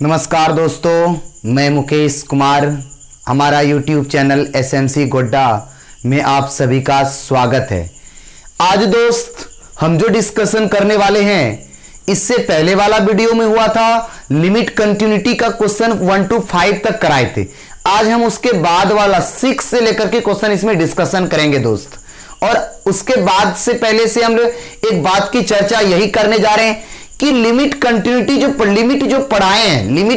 नमस्कार दोस्तों, मैं मुकेश कुमार। हमारा YouTube चैनल SMC गोड्डा में आप सभी का स्वागत है। आज दोस्त हम जो डिस्कशन करने वाले हैं, इससे पहले वाला वीडियो में हुआ था लिमिट कंटिन्यूटी का क्वेश्चन 1 to 5 तक कराए थे। आज हम उसके बाद वाला 6 से लेकर के क्वेश्चन इसमें डिस्कशन करेंगे दोस्त। और उसके बाद से पहले से हम एक बात की चर्चा यही करने जा रहे हैं कि लिमिट कंटिन्यूटी लिमिट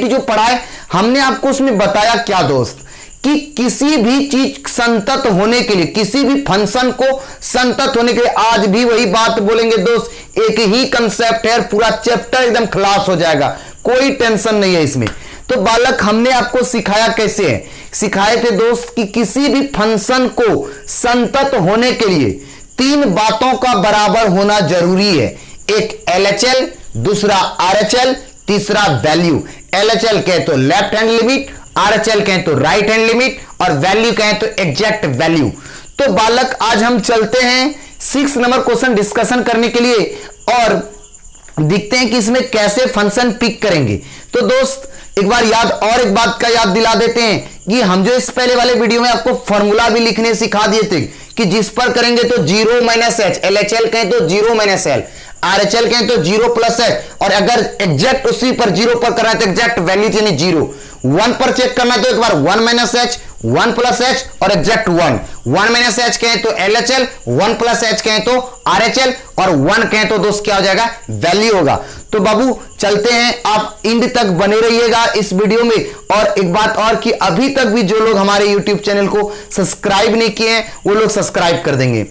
जो पढ़ाए हमने आपको उसमें बताया क्या दोस्त, कि किसी भी चीज संतत होने के लिए, किसी भी फंक्शन को संतत होने के लिए, आज भी वही बात बोलेंगे दोस्त, एक ही कंसेप्ट है, पूरा चैप्टर एकदम खलास हो जाएगा, कोई टेंशन नहीं है इसमें। तो बालक हमने आपको सिखाया कैसे है, सिखाए थे दोस्त कि किसी भी फंक्शन को संतत होने के लिए 3 बातों का बराबर होना जरूरी है। एक LHL, दूसरा RHL, तीसरा वैल्यू। LHL कहे तो लेफ्ट हैंड लिमिट, RHL कहे तो राइट हैंड लिमिट, और वैल्यू कहे तो एग्जैक्ट वैल्यू। तो बालक आज हम चलते हैं 6 नंबर क्वेश्चन डिस्कशन करने के लिए और देखते हैं कि इसमें कैसे फंक्शन पिक करेंगे। तो दोस्त एक बात का याद दिला देते हैं कि हम जो इस पहले वाले वीडियो में आपको फॉर्मूला भी लिखने सिखा दिए थे कि जिस पर करेंगे तो 0 - h, LHL कहें तो 0 - l, RHL कहें तो 0 + h, और अगर एग्जैक्ट उसी पर 0 पर करना है तो एग्जैक्ट वैल्यू यानी 0। 1 पर चेक करना तो एक बार 1 - h, 1 + h और एग्जैक्ट 1। 1 - h कहें तो LHL, 1 + h कहें तो RHL, और 1 कहें तो दोस्त क्या हो जाएगा, वैल्यू होगा। तो बाबू चलते हैं, आप इंड तक बने रहिएगा इस वीडियो में। और एक बात और कि अभी तक भी जो लोग हमारे यूट्यूब चैनल को सब्सक्राइब नहीं किए हैं वो लोग सब्सक्राइब कर देंगे।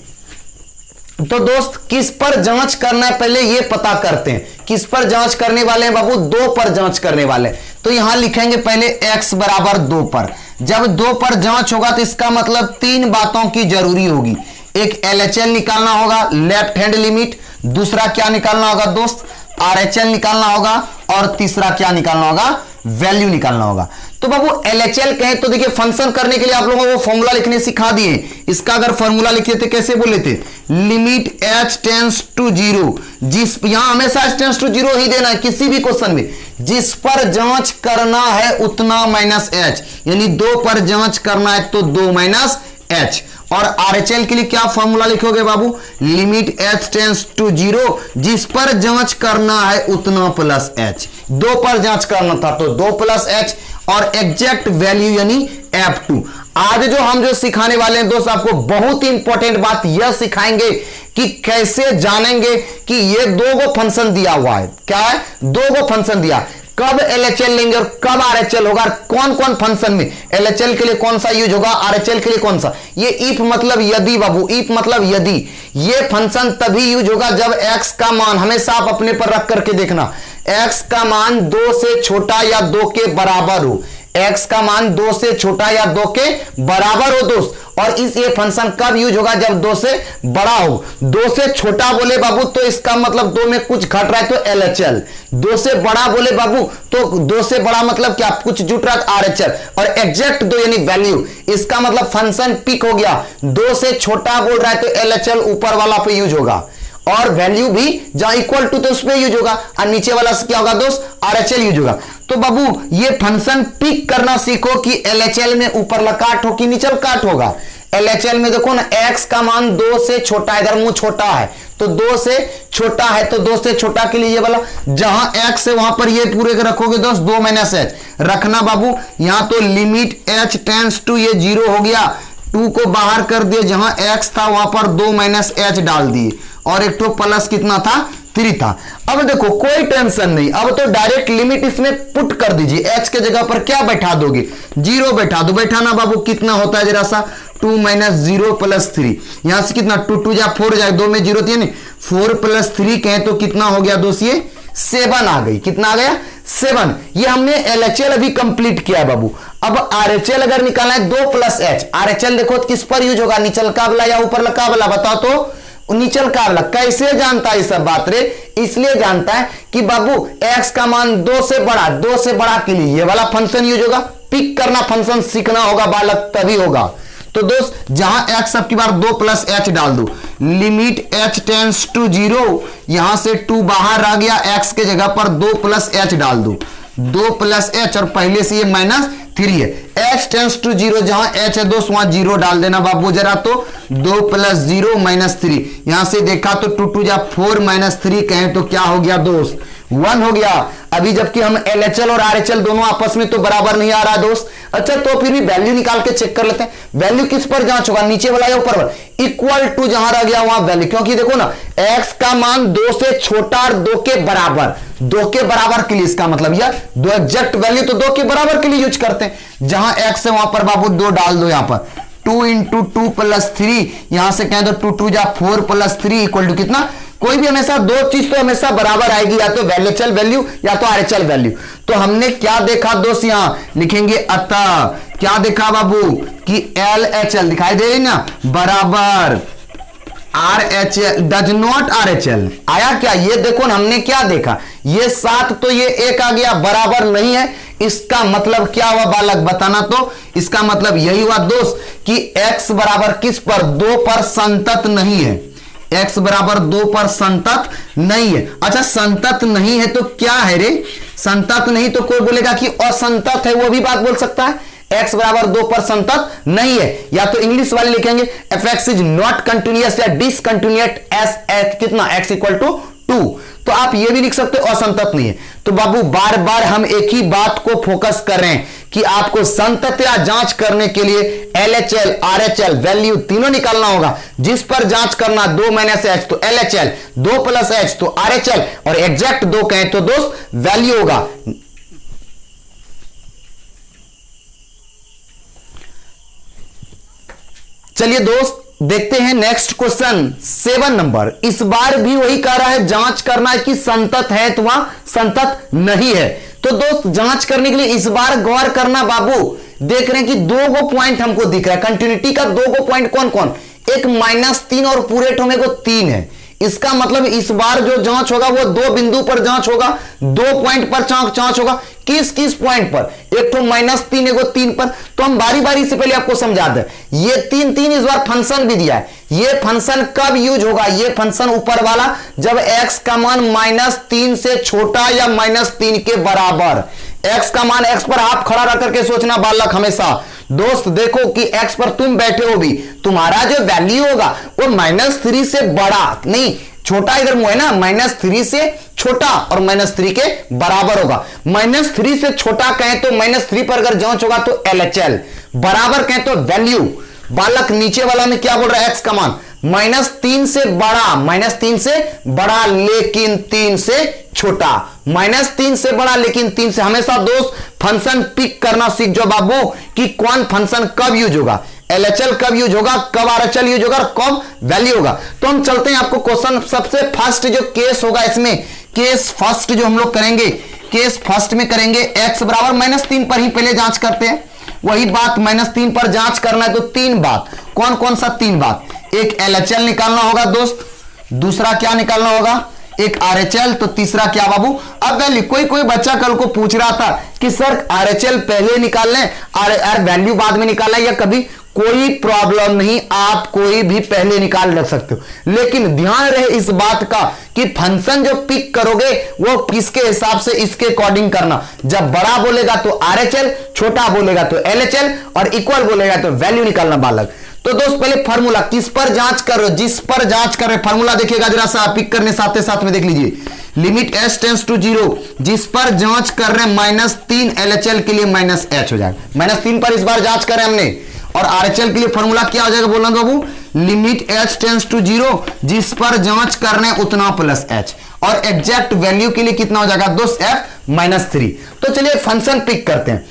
तो दोस्त किस पर जांच करना है पहले ये पता करते हैं। किस पर जांच करने वाले हैं बाबू, 2 पर जांच करने वाले हैं। तो यहां लिखेंगे पहले x = 2 पर। जब 2 पर जांच होगा तो इसका मतलब 3 बातों की जरूरी होगी। एक LHL निकालना होगा, लेफ्ट हैंड लिमिट, दूसरा क्या निकालना होगा दोस्त, RHL निकालना होगा, और तीसरा क्या निकालना होगा, वैल्यू निकालना होगा। तो बाबू LHL कहें तो देखिए फंक्शन करने के लिए आप लोगों को फॉर्मूला लिखने सिखा दिए। इसका अगर फॉर्मूला लिखे थे कैसे बोले थे, लिमिट h टेंड्स टू 0, जिस यहां हमेशा h टेंड्स टू 0 ही देना है किसी भी क्वेश्चन में। जिस पर जांच करना है उतना -h, यानी 2 पर जांच करना है तो 2 - h। और RHL के लिए क्या फॉर्मूला लिखोगे बाबू, लिमिट h टेंड्स टू 0, जिस पर जांच करना है उतना +h। 2 पर जांच करना था तो 2 + h, और एग्जैक्ट वैल्यू यानी F2। आज जो हम सिखाने वाले हैं दोस्त, आपको बहुत ही इंपॉर्टेंट बात यह सिखाएंगे कि कैसे जानेंगे कि ये 2 गो फंक्शन दिया हुआ है। क्या है, 2 गो फंक्शन दिया, कब LHL लेंगे और कब RHL होगा, कौन कौन फंक्शन में LHL के लिए कौन सा यूज होगा, RHL के लिए कौन सा। ये इफ मतलब यदि बाबू, इफ मतलब यदि। ये फंक्शन तभी यूज होगा जब x का मान, हमेशा आप अपने पर रख करके देखना, x का मान 2 से छोटा या 2 के बराबर हो। x का मान 2 से छोटा या 2 के बराबर हो दोस्त। और ये फंक्शन कब यूज होगा, जब 2 से बड़ा हो। 2 से छोटा बोले बाबू तो इसका मतलब 2 में कुछ घट रहा है तो LHL। 2 से बड़ा बोले बाबू तो 2 से बड़ा मतलब क्या, कुछ जुट रहा है RHL। और एग्जैक्ट 2 यानी वैल्यू, इसका मतलब फंक्शन पिक हो गया। 2 से छोटा बोल रहा है तो LHL ऊपर वाला पे यूज होगा, और वैल्यू भी जहां इक्वल टू तो उस पे यूज होगा, और नीचे वाला से क्या होगा दोस्त, RHL यूज होगा। तो बाबू ये फंक्शन पिक करना सीखो कि LHL में ऊपर काट हो कि नीचल काट होगा। LHL में देखो ना, x का मान 2 से छोटा, इधर मुंह छोटा है तो 2 से छोटा है, तो 2 से छोटा के लिए ये वाला, जहां x है वहां पर ये पूरे के रखोगे दोस्त 2 - h रखना बाबू। यहां तो लिमिट h टेंड्स टू ये 0 हो गया, 2 को बाहर कर दिए, जहां x था वहां पर 2 - h डाल दिए, और एक तो प्लस कितना था, 3 था। अब देखो कोई टेंशन नहीं, अब तो डायरेक्ट लिमिट इसमें पुट कर दीजिए। h के जगह पर क्या बैठा दोगे, 0 बैठा दो। बैठाना बाबू कितना होता है जरा सा, 2 - 0 + 3, यहां से कितना 2 2 जा 4 जाए, 2 में 0 थी, 4 + 3 कहें तो कितना हो गया दोस्त, ये 7 आ गई। कितना आ गया, 7। ये हमने LHL अभी कंप्लीट किया बाबू। अब RHL अगर निकालना है 2 + h, RHL देखो किस पर यूज होगा, नीचल का वाला या ऊपर का वाला, बताओ तो। नीचल का वाला कैसे जानता है सब बात रे, इसलिए जानता है कि बाबू x का मान 2 से बड़ा, 2 से बड़ा के लिए ये वाला फंक्शन यूज होगा। पिक करना फंक्शन सीखना होगा बालक, तभी होगा। तो दोस्त जहां x अब की बार 2 + h डाल दो, लिमिट h टेंड्स टू 0, यहां से 2 बाहर आ गया, x के जगह पर 2 + h डाल दो। 2 प्लस एच और पहले से ये माइनस 3 है। h टेंस टू 0, जहां h है दोस्त वहां 0 डाल देना बाबू जरा। तो 2 प्लस 0 माइनस 3, यहां से देखा तो 2 2 जा 4 माइनस 3 कहें तो क्या हो गया दोस्त 1 हो गया। अभी जबकि हम LHL और RHL दोनों आपस में तो बराबर नहीं आ रहा दोस्त। अच्छा तो फिर भी वैल्यू निकाल के चेक कर लेते हैं। वैल्यू किस पर जांच होगा, नीचे वाला या ऊपर वाला? इक्वल टू जहां रह गया वहां वैल्यू, क्योंकि देखो ना x का मान 2 से छोटा और 2 के बराबर, 2 के बराबर के लिए इसका मतलब यह 2 एग्जैक्ट वैल्यू तो 2 के बराबर के लिए यूज करते हैं। जहां x है वहां पर बाबू 2 डाल दो, यहां पर 2 इंटू 2 प्लस 3, यहां से कहें तो 2 2 जा 4 प्लस 3 इक्वल टू कितना? कोई भी हमेशा दो चीज तो हमेशा बराबर आएगी, या तो LHL वैल्यू या तो RHL वैल्यू। तो हमने क्या देखा दोस्त, यहां लिखेंगे अतः क्या देखा बाबू कि LHL दिखाई दे रही ना बराबर RHL डज नॉट RHL आया क्या? ये देखो ना हमने क्या देखा, ये 7 तो ये 1 आ गया बराबर नहीं है। इसका मतलब क्या हुआ बालक बताना? तो इसका मतलब यही हुआ दोस्त कि x बराबर किस पर 2 पर संतत नहीं है, x बराबर 2 पर संतत नहीं है। अच्छा संतत नहीं है तो क्या है रे? संतत नहीं तो कोई बोलेगा कि असंतत है, वो भी बात बोल सकता है। x बराबर 2 पर संतत नहीं है, या तो इंग्लिश वाले लिखेंगे fx इज नॉट कंटिन्यूअस या डिसकंटिन्यूएट एस कितना x इक्वल टू 2। तो आप ये भी लिख सकते हो असंतत नहीं है। तो बाबू बार बार हम एक ही बात को फोकस कर रहे हैं कि आपको संततता जांच करने के लिए LHL RHL वैल्यू तीनों निकालना होगा। जिस पर जांच करना 2 माइनस एच तो LHL, 2 प्लस एच तो RHL, और एग्जैक्ट 2 कहें तो दोस्त वैल्यू होगा। चलिए दोस्त देखते हैं नेक्स्ट क्वेश्चन 7 नंबर। इस बार भी वही कह रहा है जांच करना है कि संतत है तो वहां संतत नहीं है। तो दोस्त जांच करने के लिए इस बार गौर करना बाबू, देख रहे हैं कि 2 पॉइंट हमको दिख रहा है कंटिन्यूटी का। 2 पॉइंट कौन कौन? एक -3 और पूरे ठोमे को 3 है। इसका मतलब इस बार जो जांच होगा वो 2 बिंदु पर जांच होगा, 2 पॉइंट पर जांच होगा। किस किस पॉइंट पर? एक तो -3 एगो 3 पर। तो हम बारी बारी से पहले आपको समझा दें, ये 3 3 इस बार फंक्शन भी दिया है। ये फंक्शन कब यूज होगा? ये फंक्शन ऊपर वाला जब x का मान -3 से छोटा या -3 के बराबर। x का मान x पर आप खड़ा रह करके सोचना बालक हमेशा। दोस्त देखो कि x पर तुम बैठे हो भी, तुम्हारा जो वैल्यू होगा वो -3 से बड़ा नहीं छोटा, इधर मुंह है ना, -3 से छोटा और -3 के बराबर होगा। -3 से छोटा कहें तो -3 पर अगर जांच होगा तो LHL, बराबर कहें तो वैल्यू। बालक नीचे वाला में क्या बोल रहा है? x का मान -3 से बड़ा, -3 से बड़ा लेकिन 3 से छोटा, -3 से बड़ा लेकिन 3 से। हमेशा दोस्त फंक्शन पिक करना सीख जाओ बाबू कि कौन फंक्शन कब यूज होगा, LHL कब यूज होगा, कब RHL यूज होगा और कब वैल्यू होगा। तो हम चलते हैं आपको क्वेश्चन। सबसे फर्स्ट जो केस होगा इसमें, केस फर्स्ट जो हम लोग करेंगे, केस फर्स्ट में करेंगे x बराबर -3 पर ही पहले जांच करते हैं। वही बात -3 पर जांच करना है तो 3 बात। कौन कौन सा 3 बात? एक LHL निकालना होगा दोस्त, दूसरा क्या निकालना होगा? एक RHL, तो तीसरा क्या बाबू? अब वैल्यू। कोई बच्चा कल को पूछ रहा था कि सर RHL पहले निकाल लें और वैल्यू बाद में निकालना है या कभी? कोई प्रॉब्लम नहीं, आप कोई भी पहले निकाल रख सकते हो, लेकिन ध्यान रहे इस बात का कि फंक्शन जो पिक करोगे वो किसके हिसाब से, इसके अकॉर्डिंग करना। जब बड़ा बोलेगा तो RHL, छोटा बोलेगा तो LHL और इक्वल बोलेगा तो वैल्यू निकालना बालक। तो दोस्त पहले फार्मूला किस पर जांच कर रहे हो? जिस पर जांच कर रहे हो फार्मूला देखिएगा जरा सा, पिक करने साथ में देख लीजिए। लिमिट s टेंस टू 0, जिस पर जांच कर रहे हैं -3 LHL के लिए -h हो जाएगा। -3 पर इस बार जांच कर रहे हैं हमने, और RHL के लिए फार्मूला क्या हो जाएगा बोलना बाबू? लिमिट h टेंस टू 0, जिस पर जांच कर रहे हैं उतना प्लस h, और एग्जैक्ट वैल्यू के लिए कितना हो जाएगा दोस्त? f -3। तो चलिए फंक्शन पिक करते हैं।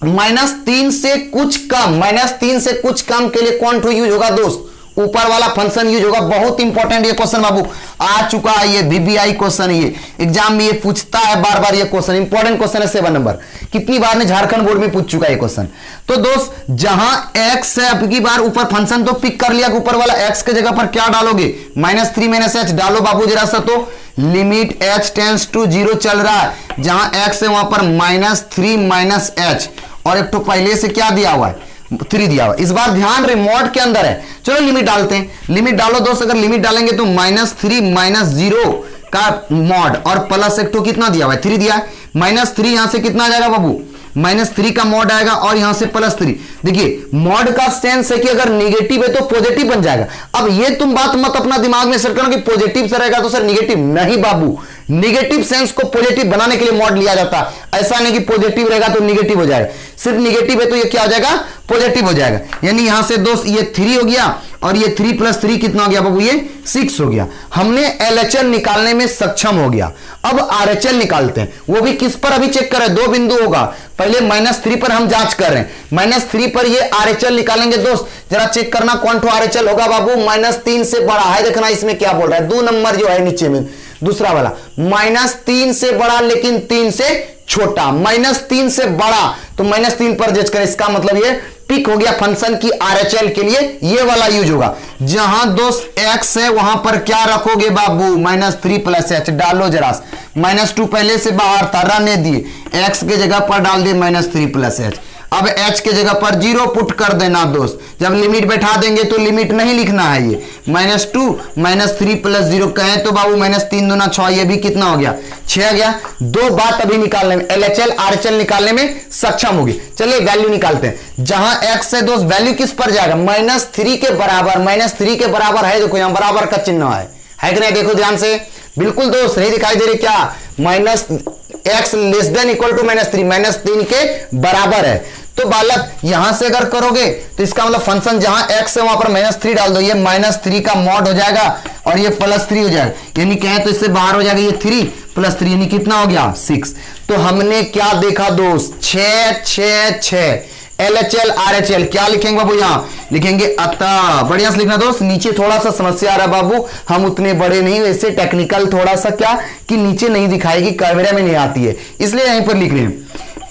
-3 से कुछ कम, -3 से कुछ कम के लिए कौन टू यूज होगा दोस्त? ऊपर वाला फंक्शन यूज होगा। बहुत इंपॉर्टेंट ये क्वेश्चन बाबू आ चुका है, ये VBI क्वेश्चन, ये एग्जाम में ये पूछता है बार बार। ये क्वेश्चन इंपॉर्टेंट क्वेश्चन है 7 नंबर। कितनी बार ने झारखंड बोर्ड में पूछ चुका है ये क्वेश्चन। तो दोस्त जहां x है, अब की बार ऊपर फंक्शन तो पिक कर लिया, ऊपर वाला x के जगह पर क्या डालोगे? -3 - h डालो बाबू जरा सा। तो लिमिट h टेंस टू 0 चल रहा है, जहां x है वहां पर -3 - h, और एक तो पहले से क्या दिया हुआ है? 3 दिया हुआ। इस बार ध्यान रहे मॉड के अंदर है। चलो लिमिट डालते हैं। लिमिट डालो दोस्त, अगर लिमिट डालेंगे तो -3 - 0 का मॉड और प्लस एक तो कितना दिया हुआ है 3 दिया है, -3 यहां से कितना आ जाएगा बाबू, -3 का मॉड आएगा और यहां से +3। देखिए मॉड का सेंस है कि अगर नेगेटिव है तो पॉजिटिव बन जाएगा। अब ये तुम बात मत अपना दिमाग में सेट करना कि पॉजिटिव से रहेगा तो सर नेगेटिव, नहीं बाबू, नेगेटिव सेंस को पॉजिटिव बनाने के लिए मॉड लिया जाता है। ऐसा नहीं कि पॉजिटिव रहेगा तो नेगेटिव हो जाएगा, सिर्फ नेगेटिव है तो ये क्या हो जाएगा, पॉजिटिव हो जाएगा। यानी यहां से दोस्त ये 3 हो गया और ये 3 + 3 कितना हो गया बाबू, ये 6 हो गया। हमने LHL निकालने में सक्षम हो गया। अब RHL निकालते हैं, वो भी किस पर अभी चेक करें, 2 बिंदु होगा। पहले -3 पर हम जांच कर रहे हैं, -3 पर ये RHL निकालेंगे। दोस्त जरा चेक करना कौन तो RHL होगा बाबू, -3 से बड़ा है। देखना इसमें क्या बोल रहा है, 2 नंबर जो है नीचे में दूसरा वाला, -3 से बड़ा लेकिन 3 से छोटा, -3 से बड़ा तो -3 पर जज करें। इसका मतलब ये पिक हो गया फंक्शन की RHL के लिए ये वाला यूज होगा। जहां दोस्त x है वहां पर क्या रखोगे बाबू, -3 + h डालो जरा, -2 पहले से बाहर था, रहने दिए, x के जगह पर डाल दिए -3 + h। अब h के जगह पर 0 पुट कर देना दोस्त। जब लिमिट बैठा देंगे तो लिमिट नहीं लिखना है, ये -2 -3 + 0 कहें तो बाबू -3 दूना 6, ये भी कितना हो गया, 6 गया। 2 बात अभी निकालने में, LHL RHL निकालने में सक्षम होगी। चलिए वैल्यू निकालते हैं। जहां x है दोस्त वैल्यू किस पर जाएगा, -3 के बराबर, -3 के बराबर है, देखो यहां बराबर का चिन्ह है कि नहीं, देखो ध्यान से, बिल्कुल दोस्त नहीं दिखाई दे रही क्या, x <= -3, -3 के बराबर है। तो बालक यहां से अगर करोगे तो इसका मतलब फंक्शन जहां x है वहां पर -3 डाल दो, ये -3 का मॉड हो जाएगा और ये +3 हो जाएगा। यानी कहें तो इससे बाहर हो जाएगा, ये 3 + 3 यानी कितना हो गया, 6। तो हमने क्या देखा दोस्त, 6 6 6 LHL RHL क्या लिखेंगे बाबू, यहां लिखेंगे अतः, बढ़िया से लिखना दोस्त। नीचे थोड़ा सा समस्या आ रहा है बाबू, हम उतने बड़े नहीं, वैसे टेक्निकल थोड़ा सा क्या कि नीचे नहीं दिखाएगी, कैमरे में नहीं आती है, इसलिए यहीं पर लिख रहे हैं।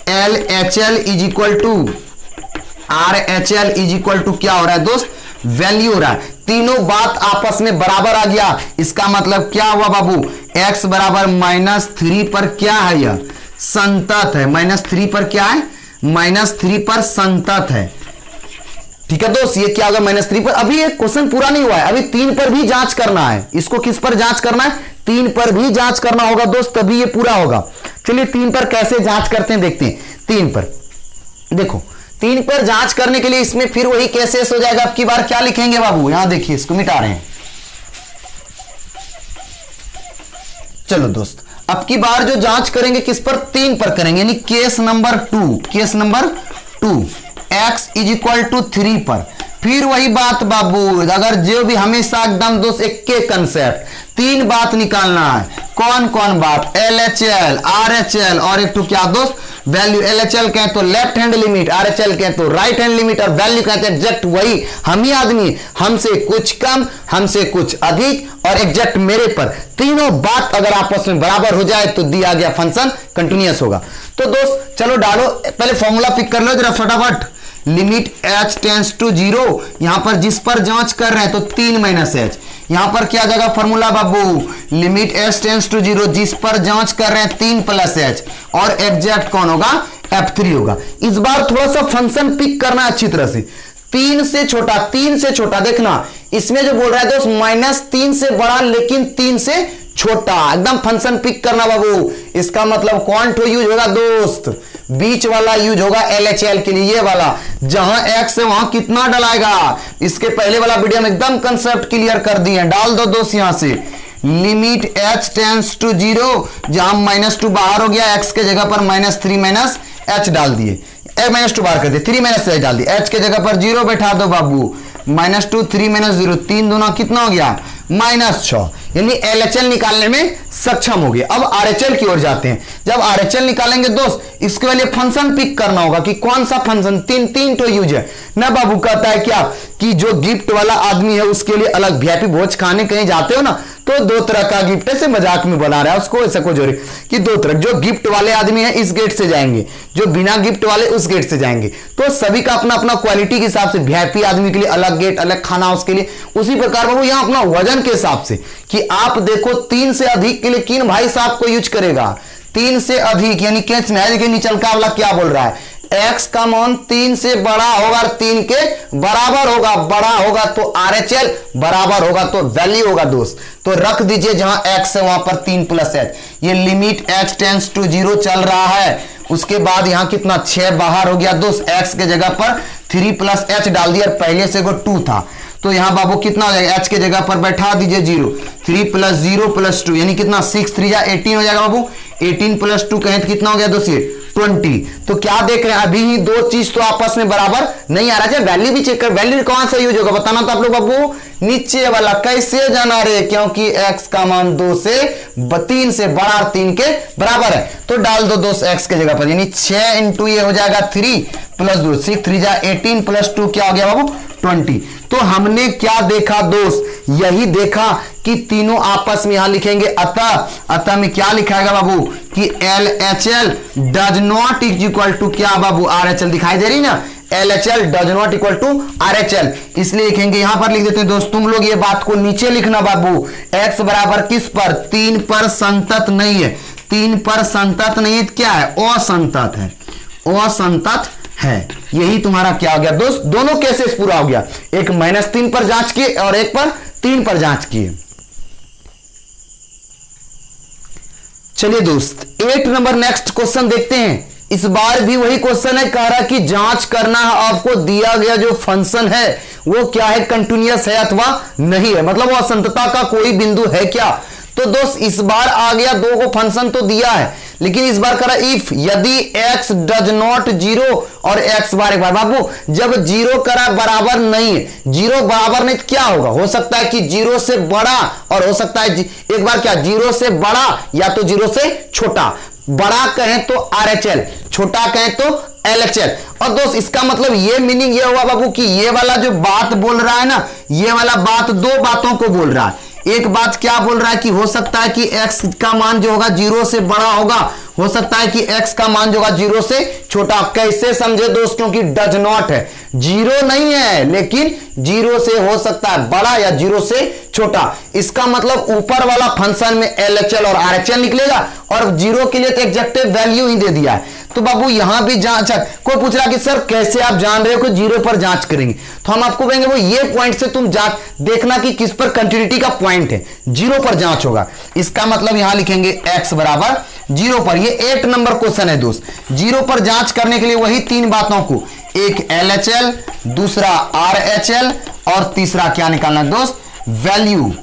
LHL = RHL = क्या हो रहा है दोस्त, वैल्यू हो रहा है। तीनों बात आपस में बराबर आ गया। इसका मतलब क्या हुआ बाबू, x बराबर -3 पर क्या है, यह संतत है। -3 पर क्या है, -3 पर संतत है। ठीक है दोस्त, ये क्या होगा -3 पर। अभी ये क्वेश्चन पूरा नहीं हुआ है, अभी 3 पर भी जांच करना है। इसको किस पर जांच करना है, 3 पर भी जांच करना होगा दोस्त, तभी ये पूरा होगा। चलिए 3 पर कैसे जांच करते हैं देखते हैं। 3 पर देखो, 3 पर जांच करने के लिए इसमें फिर वही केसेस हो जाएगा। अब की बार क्या लिखेंगे बाबू, यहां देखिए, इसको मिटा रहे हैं। चलो दोस्त, अब की बार जो जांच करेंगे किस पर, 3 पर करेंगे, यानी case number 2, case number 2 x = 3 पर। फिर वही बात बाबू, अगर जो भी हमेशा एकदम दोस्त एक के कंसेप्ट, 3 बात निकालना है। कौन कौन बात, LHL RHL और एक तो क्या दोस्त, वैल्यू। LHL कहें तो लेफ्ट हैंड लिमिट, RHL कहें तो राइट हैंड लिमिट, और वैल्यू कहते हैं एग्जैक्ट वही, हम ही आदमी, हमसे कुछ कम, हमसे कुछ अधिक और एग्जैक्ट मेरे पर। तीनों बात अगर आपस में बराबर हो जाए तो दिया गया फंक्शन कंटिन्यूअस होगा। तो दोस्त चलो डालो, पहले फॉर्मूला पिक कर लो जरा फटाफट। लिमिट h टेंड्स टू 0, यहां पर जिस पर जांच कर रहे हैं तो 3 - h, यहां पर क्या जाएगा फॉर्मूला बाबू, लिमिट h टेंड्स टू 0, जिस पर जांच कर रहे हैं 3 + h, और एग्जैक्ट कौन होगा, F3 होगा। इस बार थोड़ा सा फंक्शन पिक करना अच्छी तरह से, 3 से छोटा, 3 से छोटा। देखना इसमें जो बोल रहा है दोस्त -3 से बड़ा लेकिन 3 से छोटा, एकदम फंक्शन पिक करना बाबू। इसका मतलब कौन टू यूज होगा दोस्त, बीच वाला यूज होगा LHL के लिए, ये वाला। जहां x है वहां कितना डलाएगा, इसके पहले वाला वीडियो में एकदम कंसेप्ट क्लियर कर दिए, डाल दो दोस्त यहां से। लिमिट h टेंड्स टू 0, जहां -2 बाहर हो गया, x के जगह पर -3 - h डाल दिए, -2 बाहर कर दिए, 3 - h डाल दिए, h के जगह पर 0 बैठा दो बाबू, -2 3 - 0, 3 दूना कितना हो गया, -6। यानी LHL निकालने में सक्षम हो गए। अब RHL की ओर जाते हैं। जब RHL निकालेंगे दोस्त, इसके लिए फंक्शन पिक करना होगा कि कौन सा फंक्शन, 3 तो यूज है ना बाबू। कहता है क्या कि जो गिफ्ट वाला आदमी है उसके लिए अलग, VIP भोज खाने कहीं जाते हो ना तो 2 तरह का गिफ्ट है, से मजाक में बना रहा है उसको, ऐसा कुछ हो रही कि 2 तरह, जो गिफ्ट वाले आदमी है इस गेट से जाएंगे, जो बिना गिफ्ट वाले उस गेट से जाएंगे। तो सभी का अपना अपना क्वालिटी के हिसाब से, VIP आदमी के लिए अलग गेट, अलग खाना उसके लिए। उसी प्रकार बाबू यहाँ अपना वजन के हिसाब से कि आप देखो 3 से अधिक के लिए किन भाई साहब को यूज करेगा, 3 से अधिक यानी कैच नहीं, देखिए निचलका वाला क्या बोल रहा है, x का मान 3 से बड़ा होगा और 3 के बराबर होगा, बड़ा होगा तो RHL, बराबर होगा तो वैल्यू होगा दोस्त। तो रख दीजिए जहां x है वहां पर 3 + h, ये लिमिट h टेंड्स टू 0 चल रहा है। उसके बाद यहां कितना 6 बाहर हो गया दोस्त, x के जगह पर 3 + h डाल दिया, पहले से वो 2 था तो यहां बाबू कितना हो जाएगा, h के जगह पर बैठा दीजिए 0, 3 + 0 + 2 यानी कितना 6 3 या 18 हो जाएगा बाबू। 18 + 2 कहें तो कितना हो गया दोस्त, ये 20। तो क्या देख रहे हैं, अभी ही दो चीज तो आपस में बराबर नहीं आ रहा है। वैल्यू भी चेक कर, वैल्यू कौन सा यूज होगा बताना तो आप लोग बाबू, नीचे वाला। कैसे जाना रे, क्योंकि x का मान 2 से 3 से बड़ा और 3 के बराबर है तो डाल दो दोस्त x के जगह पर, यानी 6 × ये हो जाएगा 3 + 2, 6 3 जा 18 + 2 क्या हो गया बाबू 20। तो हमने क्या देखा दोस्त, यही देखा कि तीनों आपस में यहां लिखेंगे अतः में क्या लिखाएगा बाबू कि LHL does not equal to क्या बाबू RHL, दिखाई दे रही ना, LHL does not equal to RHL, इसलिए लिखेंगे यहां पर लिख देते हैं दोस्त। तुम लोग ये बात को नीचे लिखना बाबू, x बराबर किस पर, 3 पर संतत नहीं है, 3 पर संतत नहीं है, क्या है असंतत है, असंतत है। यही तुम्हारा क्या हो गया दोस्त, दोनों केसेस पूरा हो गया, एक -3 पर जांच किए और एक पर 3 पर जांच किए। चलिए दोस्त 8 नंबर नेक्स्ट क्वेश्चन देखते हैं। इस बार भी वही क्वेश्चन है, कह रहा कि जांच करना है आपको दिया गया जो फंक्शन है वो क्या है, कंटिन्यूअस है अथवा नहीं है, मतलब वो असंतता का कोई बिंदु है क्या। तो दोस्त इस बार आ गया, दो को फंक्शन तो दिया है लेकिन इस बार करा इफ यदि x डज नॉट 0 और x बार, एक बार बाबू जब 0 करा बराबर नहीं है, 0 बराबर नहीं तो क्या होगा, हो सकता है कि 0 से बड़ा और हो सकता है एक बार क्या 0 से बड़ा या तो 0 से छोटा, बड़ा कहें तो RHL, छोटा कहें तो LHL। और दोस्त इसका मतलब ये मीनिंग ये हुआ बाबू कि ये वाला जो बात बोल रहा है ना, ये वाला बात दो बातों को बोल रहा है। एक बात क्या बोल रहा है कि हो सकता है कि x का मान जो होगा 0 से बड़ा होगा, हो सकता है कि x का मान जो होगा 0 से छोटा। कैसे समझे दोस्त, क्योंकि डज नॉट है, 0 नहीं है लेकिन 0 से हो सकता है बड़ा या 0 से छोटा। इसका मतलब ऊपर वाला फंक्शन में LHL और RHL निकलेगा और 0 के लिए तो एग्जैक्टिव वैल्यू ही दे दिया है। तो बाबू यहां भी जांच, कोई पूछ रहा कि सर कैसे आप जान रहे हो कि 0 पर जांच करेंगे, तो हम आपको कहेंगे वो ये पॉइंट से तुम जांच देखना कि किस पर कंटिन्यूटी का पॉइंट है, 0 पर जांच होगा। इसका मतलब यहां लिखेंगे x बराबर 0 पर। ये 8 नंबर क्वेश्चन है दोस्त। 0 पर जांच करने के लिए वही 3 बातों को, एक LHL, दूसरा RHL और तीसरा क्या निकालना दोस्त, वैल्यू।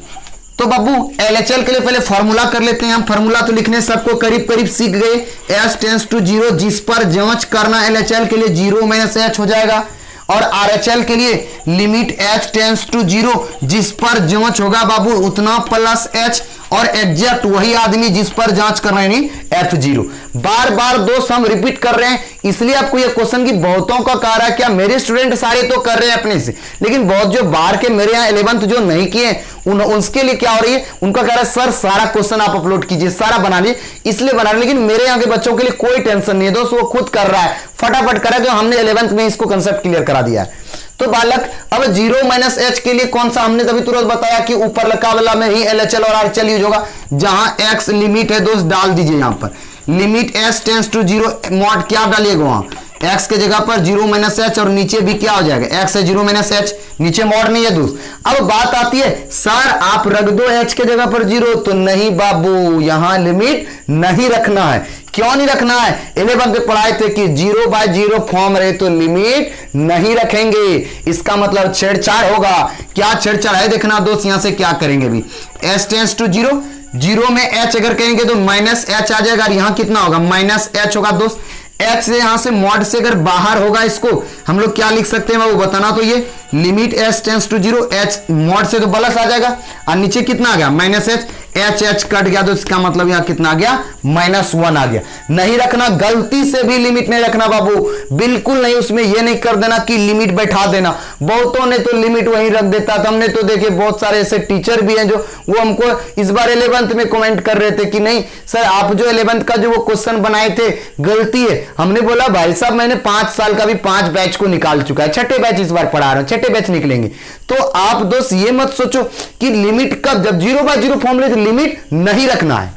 तो बाबू LHL के लिए पहले फॉर्मूला कर लेते हैं हम। फॉर्मूला तो लिखने सबको करीब करीब सीख गए, h टेंड्स टू 0 जिस पर जांच करना LHL के लिए 0 - h हो जाएगा, और RHL के लिए लिमिट h टेंड्स टू 0 जिस पर जांच होगा बाबू उतना प्लस h, और एग्जैक्ट वही आदमी जिस पर जांच कर रहे हैं F0। बार बार दोस्त हम रिपीट कर रहे हैं, इसलिए आपको ये क्वेश्चन की बहुतों का कह रहा है, क्या मेरे स्टूडेंट सारे तो कर रहे हैं अपने से, लेकिन बहुत जो बाहर के मेरे यहाँ 11th जो नहीं किए उसके लिए क्या हो रही है, उनका कह रहा है सर सारा क्वेश्चन आप अपलोड कीजिए, सारा बना लीजिए, इसलिए बना रहे। लेकिन मेरे यहाँ के बच्चों के लिए कोई टेंशन नहीं है दोस्त, वो खुद कर रहा है, फटाफट कर रहा है, जो हमने 11th में इसको कंसेप्ट क्लियर करा दिया है। तो बालक अब 0 - h के लिए कौन सा, हमने तभी तुरंत बताया कि ऊपर लगा वाला में ही LHL और RHL यूज होगा। जहां x लिमिट है दोस्त डाल दीजिए, यहां पर limit h tends to 0 mod क्या डालिएगा, वहां x के जगह पर 0 - h और नीचे भी क्या हो जाएगा, x है 0 - h, नीचे मॉड नहीं है दोस्त। अब बात आती है सर आप रख दो h के जगह पर 0, तो नहीं बाबू यहां लिमिट नहीं रखना है। क्यों नहीं रखना है, 11 पे पढ़ाए थे कि 0/0 फॉर्म रहे तो लिमिट नहीं रखेंगे। इसका मतलब छेड़छाड़ होगा। क्या छेड़छाड़ है देखना दोस्त, यहां से क्या करेंगे भी, h टेंड्स टू 0, 0 में h अगर कहेंगे तो -h आ जाएगा, और यहां कितना होगा -h होगा दोस्त। h से यहां से मॉड से अगर बाहर होगा, इसको हम लोग क्या लिख सकते हैं वो बताना, तो ये limit h tends to 0, h mod से तो प्लस आ जाएगा, और नीचे कितना आ गया -h, h कट गया तो इसका मतलब यहां कितना आ गया -1 आ गया। नहीं रखना, गलती से भी लिमिट नहीं रखना बाबू, बिल्कुल नहीं। उसमें यह नहीं कर देना कि लिमिट बैठा देना, बहुतों ने तो लिमिट वहीं रख देता था। हमने तो देखे बहुत सारे ऐसे टीचर भी हैं जो वो हमको इस बार 11th में कमेंट कर रहे थे कि नहीं सर आप जो 11th का जो वो क्वेश्चन बनाए थे गलती है। हमने बोला भाई साहब मैंने 5 साल का भी 5 बैच को निकाल चुका है, 6ठे बैच इस बार पढ़ा रहा हूं, 6ठे बैच निकलेंगे। तो आप दोस्त ये मत सोचो कि लिमिट कब, जब 0/0 फॉर्मूले लिमिट नहीं रखना है।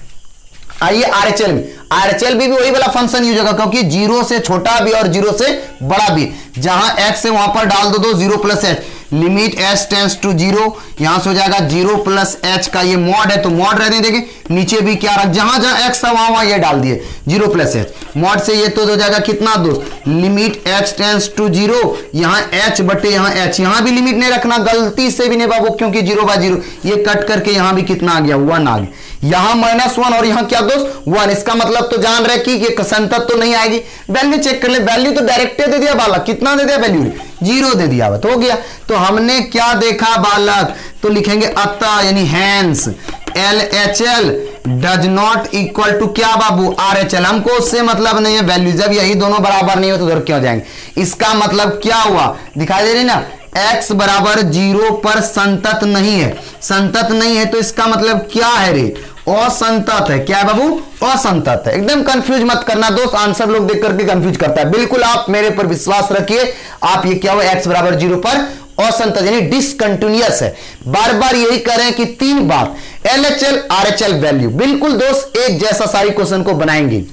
आइए आरएचएल में, आरएचएल भी वही वाला फंक्शन यूज होगा, क्योंकि जीरो से छोटा भी और जीरो से बड़ा भी, जहां x है वहां पर डाल दो zero plus H, limit h tends to zero, यहां से हो जाएगा जीरो प्लस एच का ये मॉड है तो मॉड रहने देंगे, नीचे भी क्या रख, जहां जहां x है वहां ये डाल दिए जीरो प्लस एच, मॉड से ये तो हो जाएगा कितना दोस्त, limit h tends to zero, यहां h बटे यहां h, यहां भी लिमिट नहीं रखना गलती से भी नहीं बाबू, क्योंकि जीरो बाय जीरो ये कट करके यहां भी कितना आ गया 1 आ गया, यहां -1 और यहां क्या दोस्त 1, इसका मतलब तो जान रहे कि ये संतत तो नहीं आएगी, वैल्यू चेक कर ले, वैल्यू तो डायरेक्ट दे दिया बालक, कितना दे दिया वैल्यू, जीरो दे दिया, तो हो गया, तो हमने क्या देखा बालक, तो लिखेंगे अतः यानी hence LHL does not equal to क्या बाबू RHL, हमको उससे मतलब नहीं है वैल्यू, जब यही दोनों बराबर नहीं हो तो उधर क्यों जाएंगे, इसका मतलब क्या हुआ दिखाई दे रही ना, x बराबर जीरो पर संतत नहीं है, संतत नहीं है तो इसका मतलब क्या है रे, असंतत है, क्या है बाबू असंतत है, एकदम कंफ्यूज मत करना दोस्त, आंसर लोग देख करके कंफ्यूज करता है, बिल्कुल आप मेरे पर विश्वास रखिए, आप ये क्या हुआ x बराबर जीरो पर असंतत यानी डिसकंटिन्यूअस है, बार बार यही करें कि 3 बार LHL RHL वैल्यू, बिल्कुल दोस्त एक जैसा सारी क्वेश्चन को बनाएंगे।